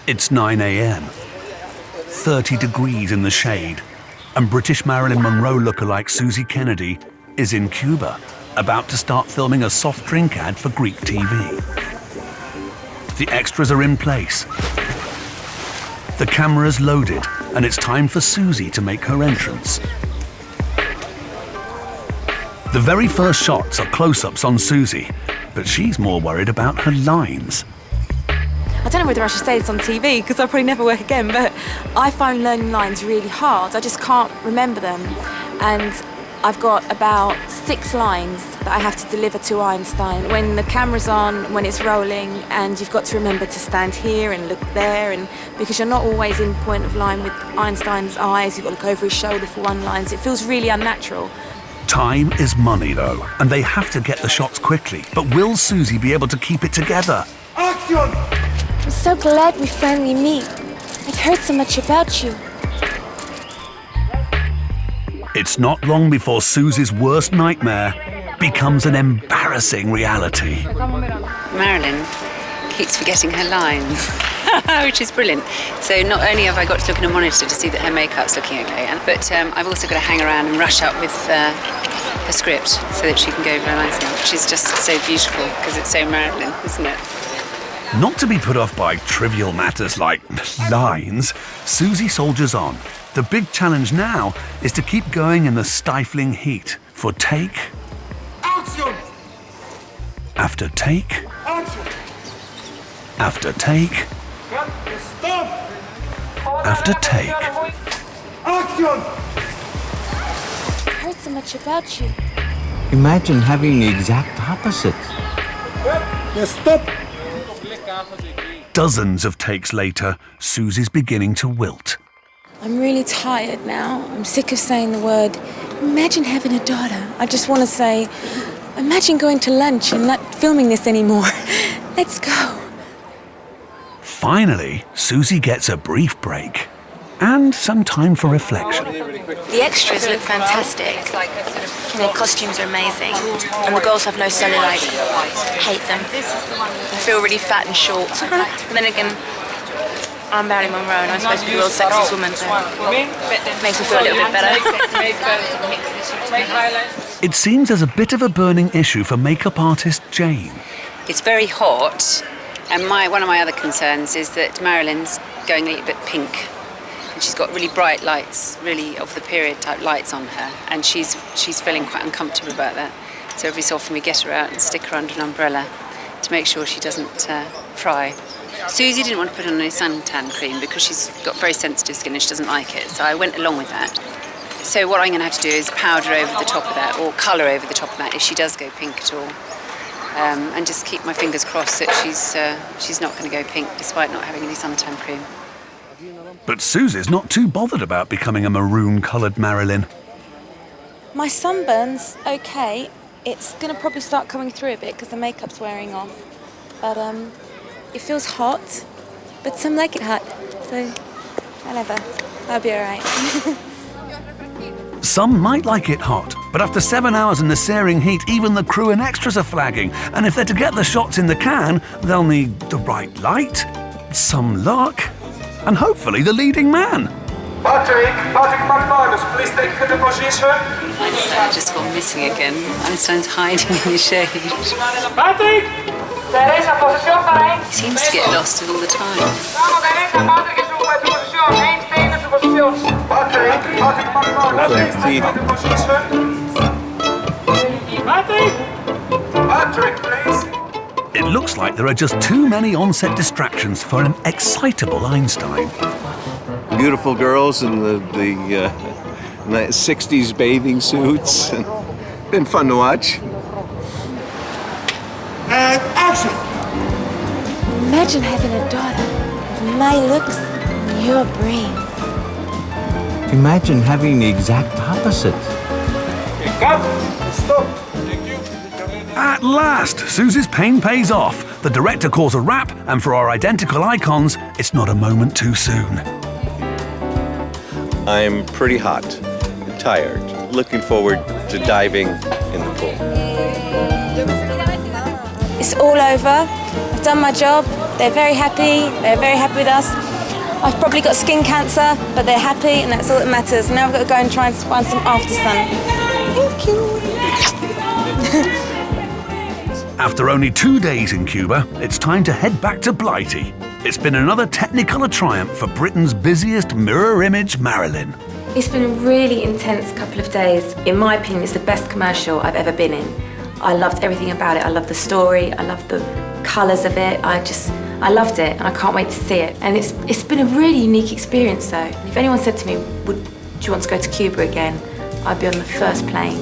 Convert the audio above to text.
It's 9 a.m. 30 degrees in the shade, and British Marilyn Monroe lookalike Suzie Kenedy is in Cuba, about to start filming a soft drink ad for Greek TV. The extras are in place. The camera's loaded, and it's time for Suzie to make her entrance. The very first shots are close-ups on Suzie, but she's more worried about her lines. I don't know whether I should say this on TV, because I'll probably never work again, but I find learning lines really hard. I just can't remember them. And I've got about 6 lines that I have to deliver to Einstein. When the camera's on, when it's rolling, and you've got to remember to stand here and look there, and because you're not always in point of line with Einstein's eyes, you've got to look over his shoulder for one line, so it feels really unnatural. Time is money, though, and they have to get the shots quickly. But will Suzie be able to keep it together? Action! I'm so glad we finally meet. I've heard so much about you. It's not long before Suzie's worst nightmare becomes an embarrassing reality. Marilyn keeps forgetting her lines, which is brilliant. So not only have I got to look in a monitor to see that her makeup's looking okay, but I've also got to hang around and rush up with the script so that she can go very nicely, which is just so beautiful because it's so Marilyn, isn't it? Not to be put off by trivial matters like lines, Suzie soldiers on. The big challenge now is to keep going in the stifling heat for take Action! after take Action! after take Stop! after take. Action! I've heard so much about you. Imagine having the exact opposite. Stop! Dozens of takes later, Suzie's beginning to wilt. I'm really tired now. I'm sick of saying the word, imagine having a daughter. I just want to say, imagine going to lunch and not filming this anymore. Let's go. Finally, Suzie gets a brief break and some time for reflection. The extras look fantastic. Their costumes are amazing. And the girls have no cellulite. Hate them. I feel really fat and short. And then again, I'm Marilyn Monroe and I'm supposed to be the world's sexiest woman, so it makes me feel a little bit better. It seems there's a bit of a burning issue for makeup artist Jane. It's very hot, and one of my other concerns is that Marilyn's going a little bit pink. And she's got really bright lights, really of the period type lights on her, and she's feeling quite uncomfortable about that. So every so often we get her out and stick her under an umbrella to make sure she doesn't fry. Suzie didn't want to put on any suntan cream because she's got very sensitive skin and she doesn't like it, so I went along with that. So what I'm going to have to do is powder over the top of that, or colour over the top of that if she does go pink at all. And just keep my fingers crossed that she's not going to go pink despite not having any suntan cream. But Suzie's not too bothered about becoming a maroon-coloured Marilyn. My sunburn's okay. It's going to probably start coming through a bit because the makeup's wearing off. But it feels hot, but some like it hot. So, whatever. I'll be all right. Some might like it hot, but after 7 hours in the searing heat, even the crew and extras are flagging. And if they're to get the shots in the can, they'll need the right light, some luck, and hopefully the leading man. Patrick Manus, please take the position. Einstein just gone missing again. Einstein's hiding in the shade. Patrick! Teresa, position para He seems to get lost all the time. Vamos, Teresa, Patrick is op de position. Einstein is op position. Patrick Manus, please take the position. Patrick, please. It looks like there are just too many on-set distractions for an excitable Einstein. Beautiful girls in the 60s bathing suits. Been fun to watch. And action! Imagine having a daughter with my looks and your brains. Imagine having the exact opposite. Cut! Stop! Thank you. At last, Suzie's pain pays off. The director calls a wrap, and for our identical icons, it's not a moment too soon. I'm pretty hot and tired. Looking forward to diving in the pool. It's all over. I've done my job. They're very happy with us. I've probably got skin cancer, but they're happy, and that's all that matters. Now I've got to go and try and find some after sun. Thank you. After only 2 days in Cuba, it's time to head back to Blighty. It's been another Technicolor triumph for Britain's busiest mirror image, Marilyn. It's been a really intense couple of days. In my opinion, it's the best commercial I've ever been in. I loved everything about it. I loved the story. I loved the colours of it. I loved it, and I can't wait to see it. And it's been a really unique experience, though. If anyone said to me, do you want to go to Cuba again? I'd be on the first plane.